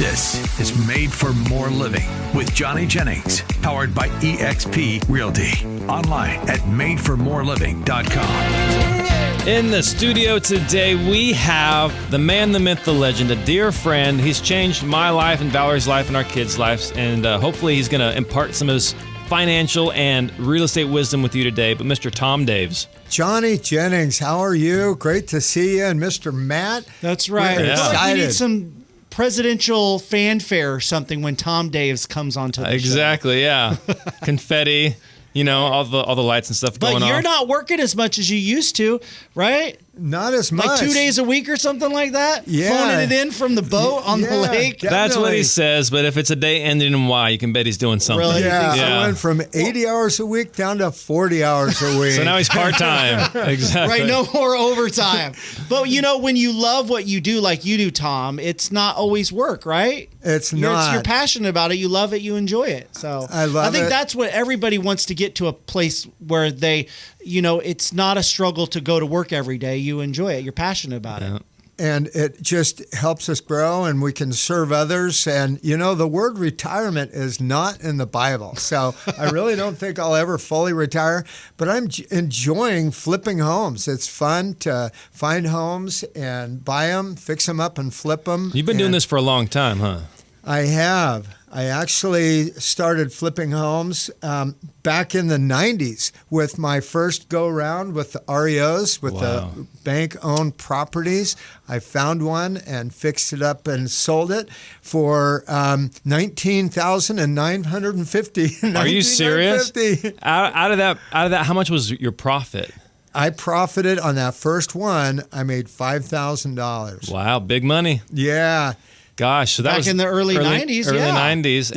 This is Made for More Living with Johnny Jennings, powered by eXp Realty. Online at madeformoreliving.com. In the studio today, we have the man, the myth, the legend, a dear friend. He's changed my life and Valerie's life and our kids' lives, and hopefully he's going to impart some of his financial and real estate wisdom with you today. But Mr. Tom Daves. Johnny Jennings, how are you? Great to see you. And Mr. Matt. That's right. We're excited. We need some presidential fanfare or something when Tom Daves comes onto the show. Exactly, yeah. Confetti, all the lights and stuff going on. But you're not working as much as you used to, right? Not as much. Like 2 days a week or something like that? Yeah. Phoning it in from the boat on the lake? Definitely. That's what he says, but if it's a day ending in Y, you can bet he's doing something. Really? Yeah, Yeah. I went from 80 hours a week down to 40 hours a week. So now he's part-time. Exactly. Right, no more overtime. But when you love what you do like you do, Tom, it's not always work, right? It's not. You're passionate about it. You love it. You enjoy it. So I think it. that's what everybody wants to get to, a place where they, it's not a struggle to go to work every day. You enjoy it. You're passionate about it. And it just helps us grow, and we can serve others. And, the word retirement is not in the Bible. So I really don't think I'll ever fully retire, but I'm enjoying flipping homes. It's fun to find homes and buy them, fix them up, and flip them. You've been doing this for a long time, huh? I have. I actually started flipping homes back in the 90s with my first go-round with the REOs, with the bank-owned properties. I found one and fixed it up and sold it for $19,950. Are you serious? Out of that, how much was your profit? I profited on that first one. I made $5,000. Wow, big money. Yeah. Gosh, so that Back was in the early 90s, early yeah. 90s,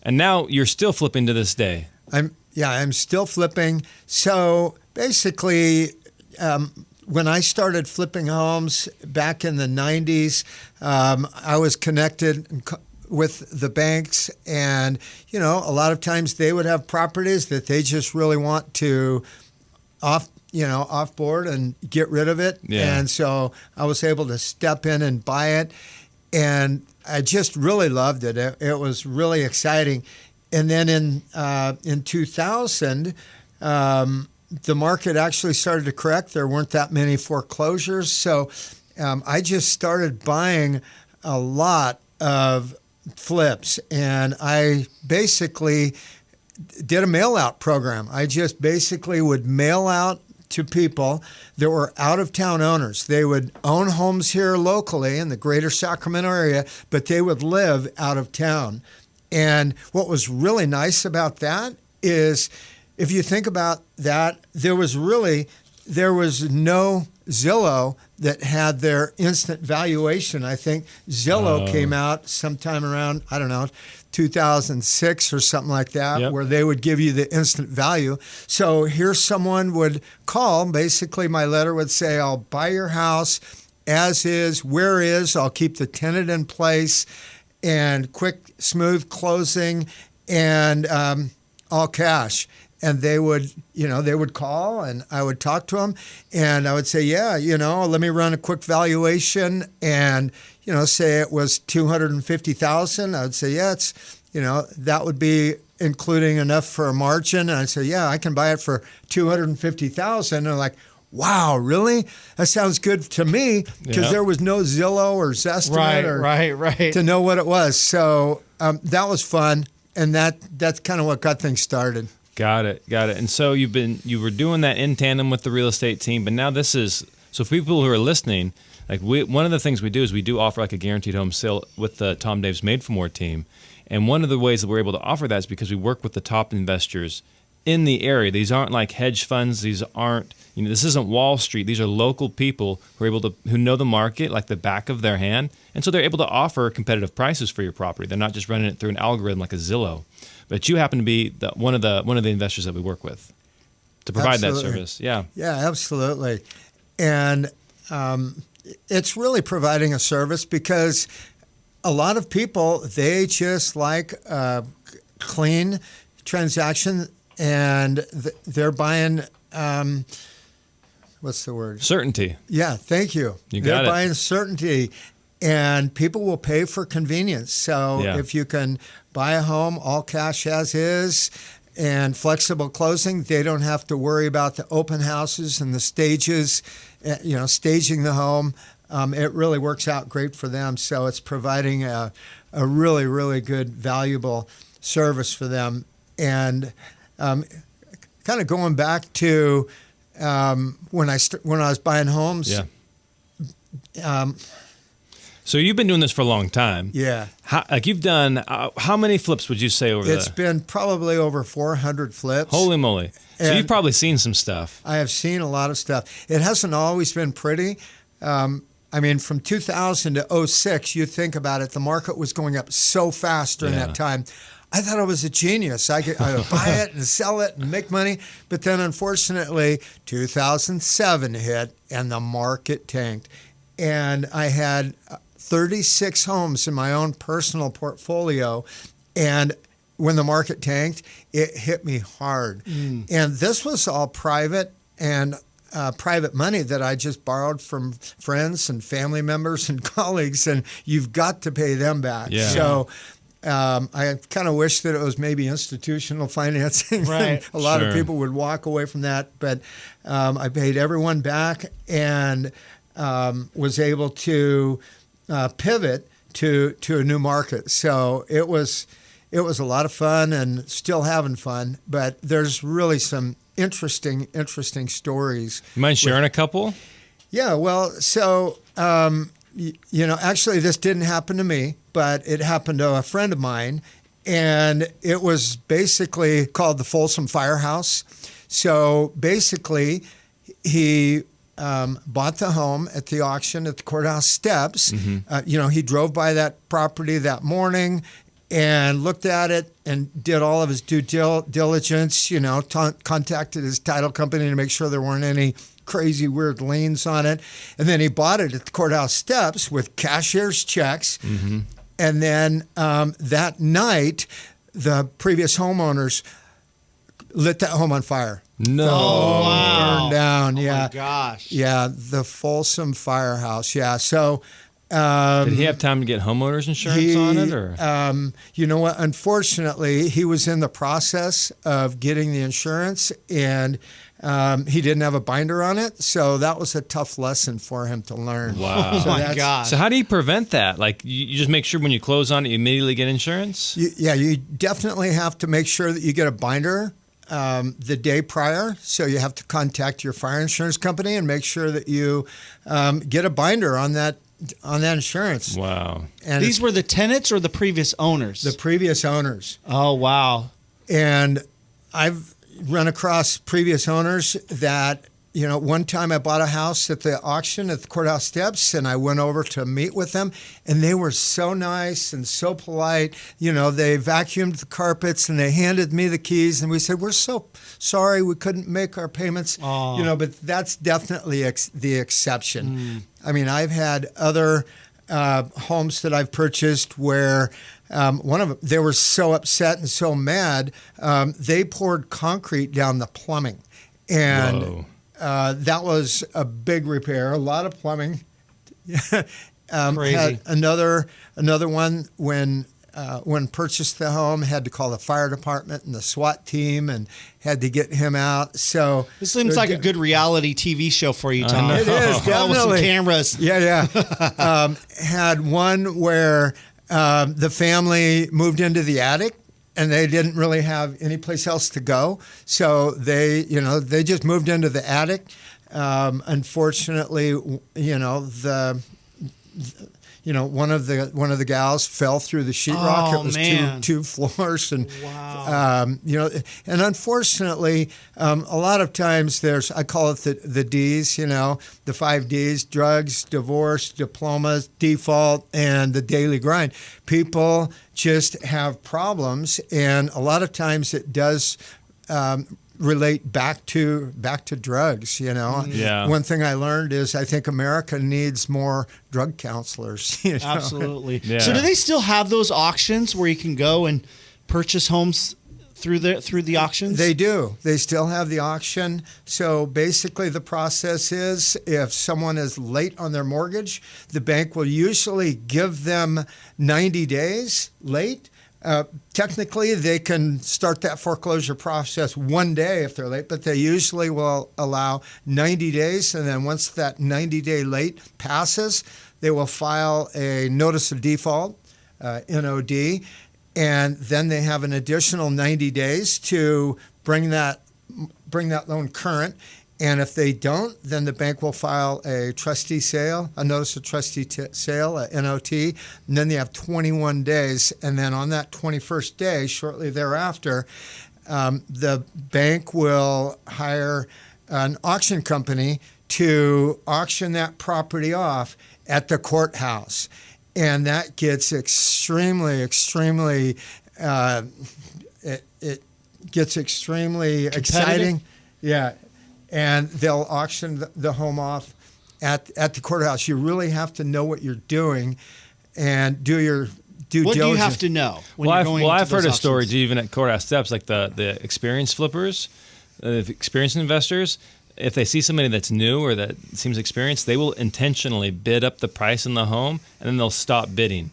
and now you're still flipping to this day. I'm still flipping. So basically, when I started flipping homes back in the 90s, I was connected with the banks, and a lot of times they would have properties that they just really want to off board and get rid of it. Yeah. And so I was able to step in and buy it. And I just really loved it. It was really exciting. And then in 2000, the market actually started to correct. There weren't that many foreclosures. So I just started buying a lot of flips. And I basically did a mail-out program. I just basically would mail out to people that were out-of-town owners. They would own homes here locally in the greater Sacramento area, but they would live out of town. And what was really nice about that is, if you think about that, there was no Zillow that had their instant valuation. I think Zillow came out sometime around, 2006 or something like that, where they would give you the instant value. So here someone would call. Basically, my letter would say, I'll buy your house as is, where is, I'll keep the tenant in place, and quick, smooth closing, and all cash. And they would call, and I would talk to them, and I would say, let me run a quick valuation, and say it was $250,000. I would say, it's, that would be including enough for a margin. And I'd say, I can buy it for $250,000. And they're like, wow, really? That sounds good to me, because there was no Zillow or Zestimate right. to know what it was. So that was fun, and that's kind of what got things started. Got it. And so you were doing that in tandem with the real estate team, but now this is, so for people who are listening, one of the things we do is we do offer a guaranteed home sale with the Tom Daves Made for More team. And one of the ways that we're able to offer that is because we work with the top investors in the area. These aren't like hedge funds. These aren't, this isn't Wall Street. These are local people who know the market like the back of their hand. And so they're able to offer competitive prices for your property. They're not just running it through an algorithm like a Zillow. But you happen to be one of the investors that we work with to provide that service. Yeah. Yeah, absolutely. And it's really providing a service, because a lot of people, they just like a clean transaction, and they're buying, what's the word? Certainty. Yeah, thank you. You got They're it. buying certainty. and people will pay for convenience. So Yeah. if you can buy a home all cash as is and flexible closing, they don't have to worry about the open houses and the stages, staging the home. It really works out great for them. So it's providing a really, really good, valuable service for them. And kind of going back to when I was buying homes. Yeah. So you've been doing this for a long time. Yeah. You've done, how many flips would you say over It's been probably over 400 flips. Holy moly. So And you've probably seen some stuff. I have seen a lot of stuff. It hasn't always been pretty. From 2000 to 06, you think about it, the market was going up so fast during that time. I thought I was a genius. I could buy it and sell it and make money. But then, unfortunately, 2007 hit and the market tanked. And I had 36 homes in my own personal portfolio. And when the market tanked, it hit me hard. And this was all private and private money that I just borrowed from friends and family members and colleagues. And you've got to pay them back. Yeah. So I kind of wish that it was maybe institutional financing. Right. A lot of Sure. people would walk away from that. But I paid everyone back and was able to pivot to a new market. So it was a lot of fun and still having fun. But there's really some interesting stories. You mind sharing a couple? Yeah, well, so, actually this didn't happen to me, but it happened to a friend of mine, and it was basically called the Folsom Firehouse. So basically, he bought the home at the auction at the courthouse steps. He drove by that property that morning and looked at it and did all of his due diligence, contacted his title company to make sure there weren't any crazy weird liens on it. And then he bought it at the courthouse steps with cashier's checks. And then that night, the previous homeowners lit that home on fire. No. Oh, wow. Burned down, Oh, yeah. my gosh. Yeah, the Folsom Firehouse, yeah. So Did he have time to get homeowners insurance on it? Or? you know what? Unfortunately, he was in the process of getting the insurance, and he didn't have a binder on it. So that was a tough lesson for him to learn. Wow. Oh, So my that's- gosh. So how do you prevent that? Like, you just make sure when you close on it, you immediately get insurance? You definitely have to make sure that you get a binder the day prior. So you have to contact your fire insurance company and make sure that you get a binder on that insurance. Wow. And These were the tenants or the previous owners? the previous owners. Oh, wow. And I've run across previous owners that, one time I bought a house at the auction at the courthouse steps, and I went over to meet with them, and they were so nice and so polite. They vacuumed the carpets and they handed me the keys, and we said, "We're so sorry we couldn't make our payments." Aw. But that's definitely the exception. I mean, I've had other homes that I've purchased where one of them, they were so upset and so mad, they poured concrete down the plumbing. And Whoa. that was a big repair, a lot of plumbing. Crazy. Had another one when purchased the home, had to call the fire department and the SWAT team and had to get him out. So This seems like a good reality TV show for you, Tom. know. It is, Oh, with some definitely. cameras. Yeah. Had one where the family moved into the attic and they didn't really have any place else to go. So they just moved into the attic. Unfortunately, one of the gals fell through the sheetrock. Oh, It was man. two floors, and Wow. and unfortunately, a lot of times I call it the D's. The 5 D's: drugs, divorce, diplomas, default, and the daily grind. People just have problems, and a lot of times it does. Relate back to drugs. Yeah. One thing I learned is I think America needs more drug counselors. Absolutely. Yeah. So do they still have those auctions where you can go and purchase homes through the auctions? They do. They still have the auction. So basically the process is if someone is late on their mortgage, the bank will usually give them 90 days late. Technically, they can start that foreclosure process one day if they're late, but they usually will allow 90 days. And then once that 90-day late passes, they will file a notice of default, NOD, and then they have an additional 90 days to bring that loan current. And if they don't, then the bank will file a trustee sale, a notice of trustee sale, a NOT, and then they have 21 days. And then on that 21st day, shortly thereafter, the bank will hire an auction company to auction that property off at the courthouse. And that gets extremely, it gets extremely exciting. Yeah. And they'll auction the home off at the courthouse. You really have to know what you're doing and do your due diligence. What do you have to know when you're going to I've heard of auctions? stories even at courthouse steps, like the experienced flippers, experienced investors. If they see somebody that's new or that seems experienced, they will intentionally bid up the price in the home, and then they'll stop bidding.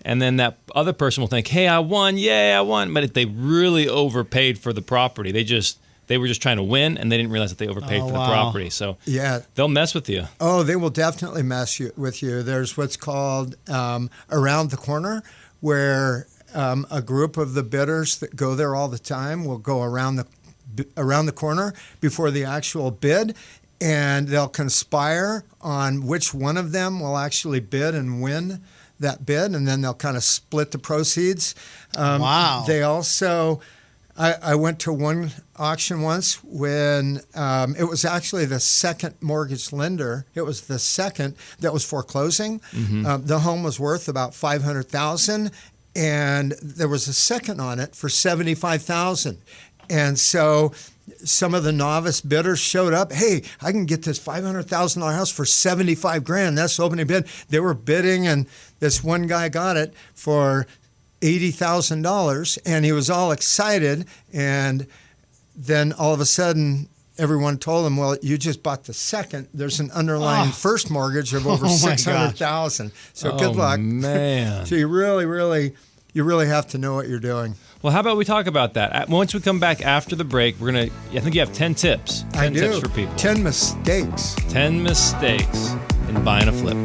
And then that other person will think, hey, I won, yay, I won. But if they really overpaid for the property, they were just trying to win, and they didn't realize that they overpaid for the property. So yeah, they'll mess with you. Oh, they will definitely mess with you. There's what's called around the corner, where a group of the bidders that go there all the time will go around the corner before the actual bid, and they'll conspire on which one of them will actually bid and win that bid, and then they'll kind of split the proceeds. Wow. They also... I went to one auction once when it was actually the second mortgage lender. It was the second that was foreclosing. Mm-hmm. The home was worth about $500,000, and there was a second on it for $75,000. And so some of the novice bidders showed up. Hey, I can get this $500,000 house for $75,000. That's the opening bid. They were bidding, and this one guy got it for $80,000, and he was all excited. And then all of a sudden, everyone told him, "Well, you just bought the second. There's an underlying first mortgage of over $600,000. So good luck, man." So you really have to know what you're doing. Well, how about we talk about that? Once we come back after the break, I think you have 10 tips. 10 tips for people. 10 mistakes. 10 mistakes in buying a flip.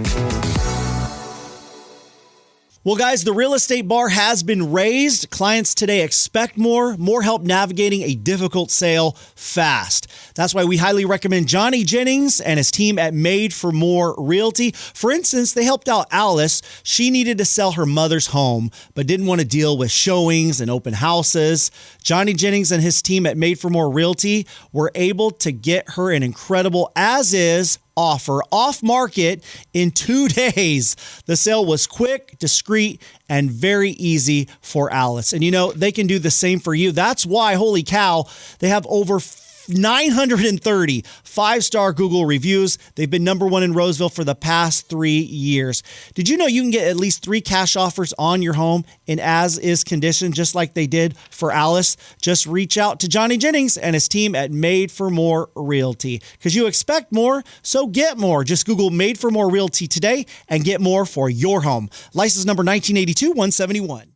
Well, guys, the real estate bar has been raised. Clients today expect more help navigating a difficult sale fast. That's why we highly recommend Johnny Jennings and his team at Made for More Realty. For instance, they helped out Alice. She needed to sell her mother's home, but didn't want to deal with showings and open houses. Johnny Jennings and his team at Made for More Realty were able to get her an incredible as-is offer off market in 2 days. The sale was quick, discreet, and very easy for Alice. And they can do the same for you. That's why, holy cow, they have over 930 five-star Google reviews. They've been number one in Roseville for the past 3 years. Did you know you can get at least 3 cash offers on your home in as-is condition, just like they did for Alice? Just reach out to Johnny Jennings and his team at Made for More Realty, because you expect more, so get more. Just Google Made for More Realty today and get more for your home. License number 1982-171.